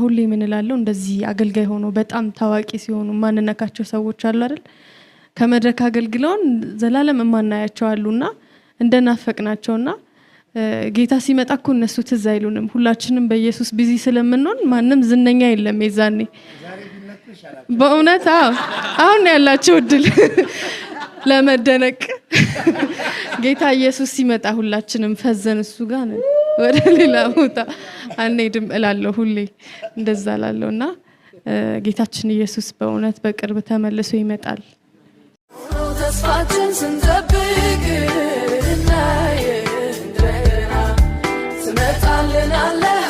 ሁሌ ምን እላለሁ እንደዚህ አገልጋይ ሆኖ በጣም ታዋቂ ሲሆኑ ማንነካቸው ሰዎች አሉ አይደል ከመድረክ አገልግለውን ዘላለም ማናያቸው አሉና እንደናፈቅናቸውና ጌታ ሲመጣ እኮ እነሱ ትዝ አይሉንም ሁላችንም በኢየሱስ ቢዚ ስለምንሆን ማንንም ዝነኛ የለም የዛኔ በእውነት አሁን ያላችሁ እድል ለመደነቅ ጌታ ኢየሱስ ሲመጣ ሁላችንም ፈዘን እሱ ጋር ነው ወደ ሌላ ቦታ አንሄድም እላለሁ ሁሌ እንደዛ እላለሁና ጌታችን ኢየሱስ በእውነት በቅርብ ተመልሶ ይመጣል ተስፋችን ስንጠብቅ እና እንደገና ትመጣልናለህ